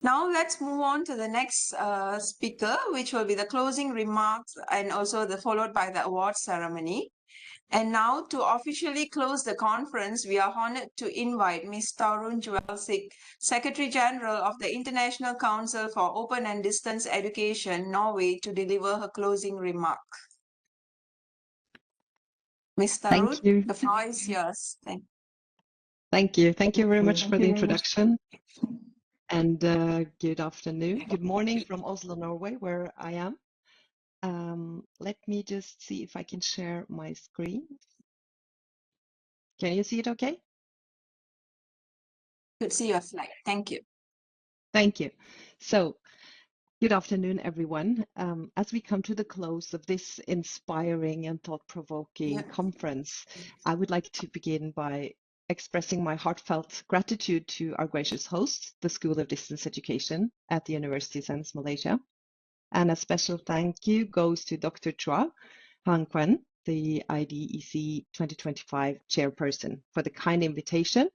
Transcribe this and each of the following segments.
Now let's move on to the next speaker, which will be the closing remarks and also followed by the award ceremony. And now to officially close the conference, we are honored to invite Ms. Torunn Gjelsvik, Secretary General of the International Council for Open and Distance Education, Norway, to deliver her closing remark. Ms. Thank Torunn, you. the floor is yours. Thank you. Thank you very much for the introduction. And good afternoon, good morning from Oslo, Norway, where I am. Let me just see if I can share my screen. Can you see it okay? Could see your slide. Thank you. Thank you. So, good afternoon, everyone. As we come to the close of this inspiring and thought-provoking conference, I would like to begin by expressing my heartfelt gratitude to our gracious host, the School of Distance Education at the University of Science Malaysia. And a special thank you goes to Dr. Chua Hang Quen, the IDEC 2025 chairperson, for the kind invitation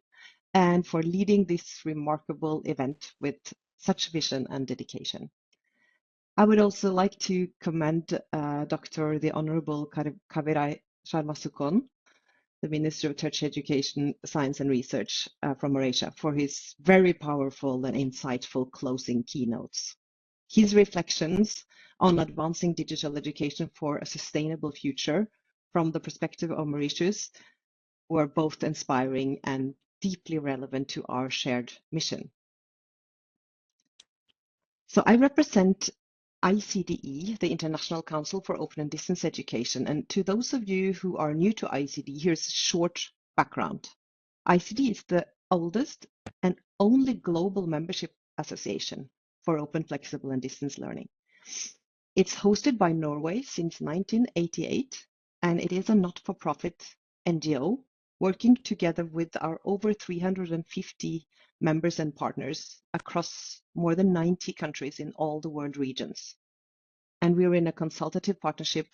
and for leading this remarkable event with such vision and dedication. I would also like to commend the Honorable Kavirai Sharmasukon, the Minister of Tertiary Education, Science and Research from Malaysia, for his very powerful and insightful closing keynotes. His reflections on advancing digital education for a sustainable future from the perspective of Mauritius were both inspiring and deeply relevant to our shared mission. So I represent ICDE, the International Council for Open and Distance Education. And to those of you who are new to ICDE, here's a short background. ICDE is the oldest and only global membership association for open, flexible, and distance learning. It's hosted by Norway since 1988, and it is a not-for-profit NGO working together with our over 350 members and partners across more than 90 countries in all the world regions. And we're in a consultative partnership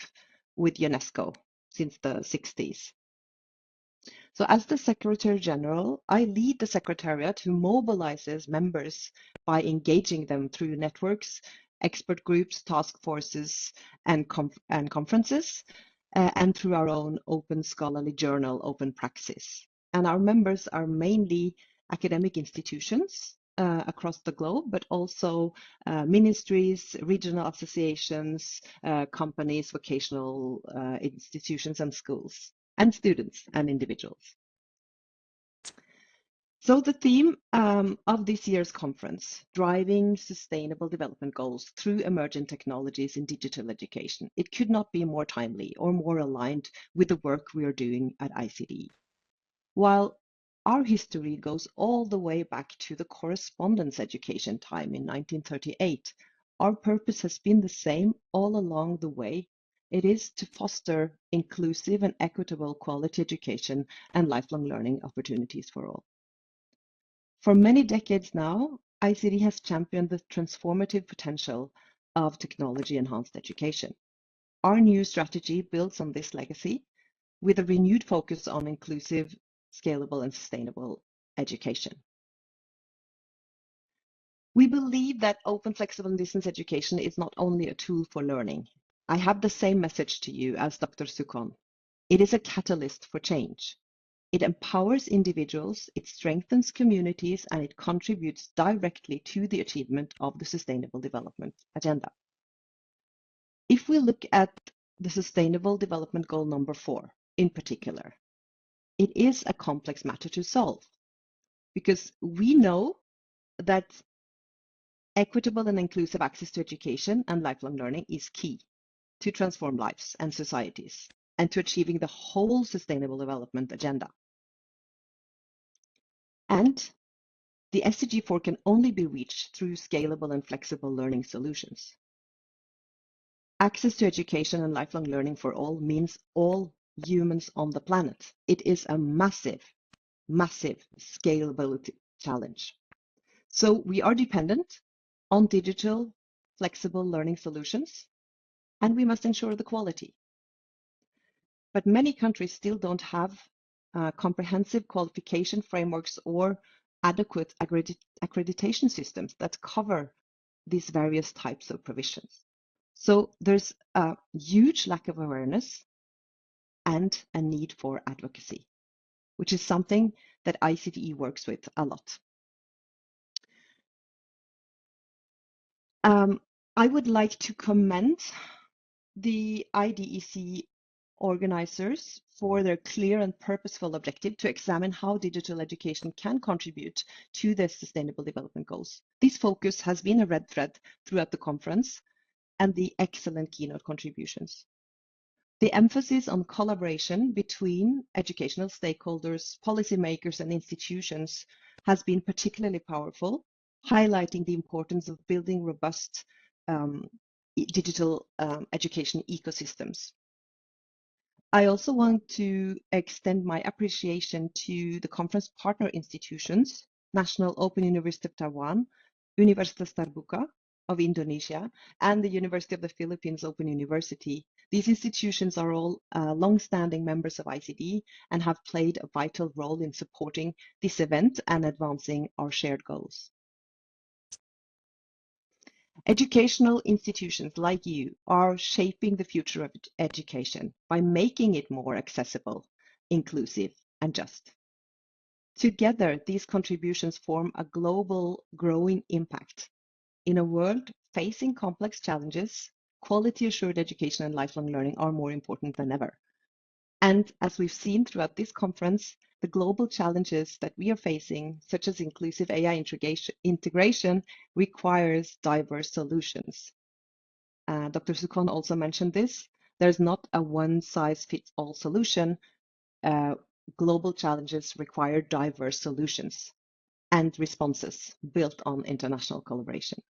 with UNESCO since the 60s. So as the Secretary General, I lead the Secretariat who mobilizes members by engaging them through networks, expert groups, task forces, and conferences, and through our own open scholarly journal, Open Praxis. And our members are mainly academic institutions across the globe, but also ministries, regional associations, companies, vocational institutions, and schools, and students and individuals. So the theme of this year's conference, Driving Sustainable Development Goals Through Emergent Technologies in Digital Education, it could not be more timely or more aligned with the work we are doing at ICDE. While our history goes all the way back to the correspondence education time in 1938, our purpose has been the same all along the way. It is to foster inclusive and equitable quality education and lifelong learning opportunities for all. For many decades now, ICDE has championed the transformative potential of technology-enhanced education. Our new strategy builds on this legacy with a renewed focus on inclusive, scalable, and sustainable education. We believe that open, flexible, and distance education is not only a tool for learning. I have the same message to you as Dr. Sukon. It is a catalyst for change. It empowers individuals, it strengthens communities, and it contributes directly to the achievement of the Sustainable Development Agenda. If we look at the Sustainable Development Goal number 4 in particular, it is a complex matter to solve because we know that equitable and inclusive access to education and lifelong learning is key to transform lives and societies and to achieving the whole Sustainable Development Agenda. And the SDG 4 can only be reached through scalable and flexible learning solutions. Access to education and lifelong learning for all means all humans on the planet. It is a massive, massive scalability challenge. So we are dependent on digital, flexible learning solutions, and we must ensure the quality. But many countries still don't have comprehensive qualification frameworks or adequate accreditation systems that cover these various types of provisions. So there's a huge lack of awareness and a need for advocacy, which is something that ICDE works with a lot. I would like to commend the IDEC organizers for their clear and purposeful objective to examine how digital education can contribute to the Sustainable Development Goals. This focus has been a red thread throughout the conference and the excellent keynote contributions. The emphasis on collaboration between educational stakeholders, policymakers, and institutions has been particularly powerful, highlighting the importance of building robust digital education ecosystems. I also want to extend my appreciation to the conference partner institutions, National Open University of Taiwan, Universitas Terbuka of Indonesia, and the University of the Philippines Open University. These institutions are all long-standing members of ICDE and have played a vital role in supporting this event and advancing our shared goals. Educational institutions like you are shaping the future of education by making it more accessible, inclusive, and just. Together, these contributions form a global growing impact. In a world facing complex challenges, quality-assured education and lifelong learning are more important than ever. And as we've seen throughout this conference, the global challenges that we are facing, such as inclusive AI integration, requires diverse solutions. Dr. Sukon also mentioned this. There's not a one-size-fits-all solution. Global challenges require diverse solutions and responses built on international collaboration.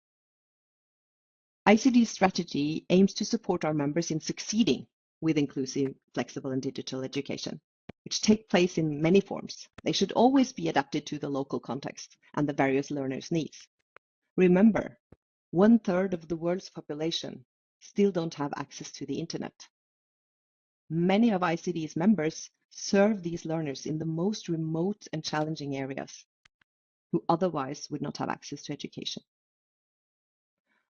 ICD's strategy aims to support our members in succeeding with inclusive, flexible, and digital education, which take place in many forms. They should always be adapted to the local context and the various learners' needs. Remember, 1/3 of the world's population still don't have access to the internet. Many of ICD's members serve these learners in the most remote and challenging areas who otherwise would not have access to education.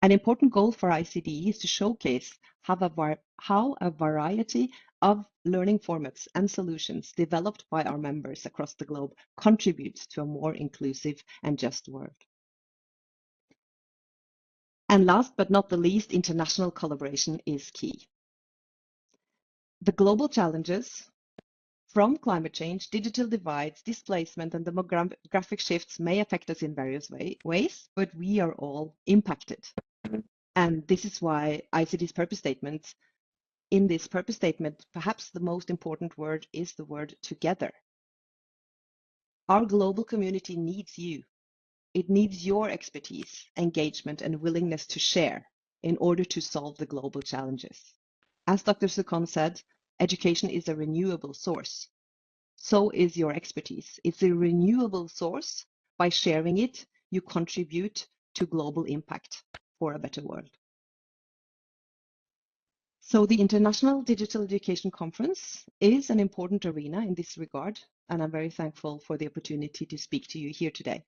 An important goal for ICDE is to showcase how a variety of learning formats and solutions developed by our members across the globe contributes to a more inclusive and just world. And last but not the least, international collaboration is key. The global challenges from climate change, digital divides, displacement, and demographic shifts may affect us in various ways, but we are all impacted. And this is why ICD's purpose statement, in this purpose statement, perhaps the most important word is the word together. Our global community needs you. It needs your expertise, engagement, and willingness to share in order to solve the global challenges. As Dr. Sukon said, education is a renewable source. So is your expertise. It's a renewable source. By sharing it, you contribute to global impact for a better world. So the International Digital Education Conference is an important arena in this regard, and I'm very thankful for the opportunity to speak to you here today.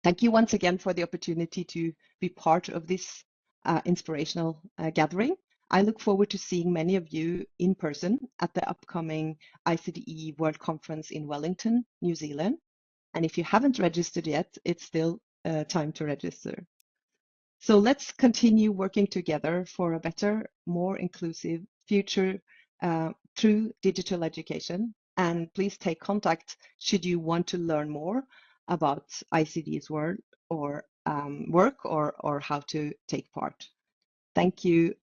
Thank you once again for the opportunity to be part of this inspirational gathering. I look forward to seeing many of you in person at the upcoming ICDE World Conference in Wellington, New Zealand. And if you haven't registered yet, it's still time to register. So let's continue working together for a better, more inclusive future through digital education. And please take contact should you want to learn more about ICD's work or how to take part. Thank you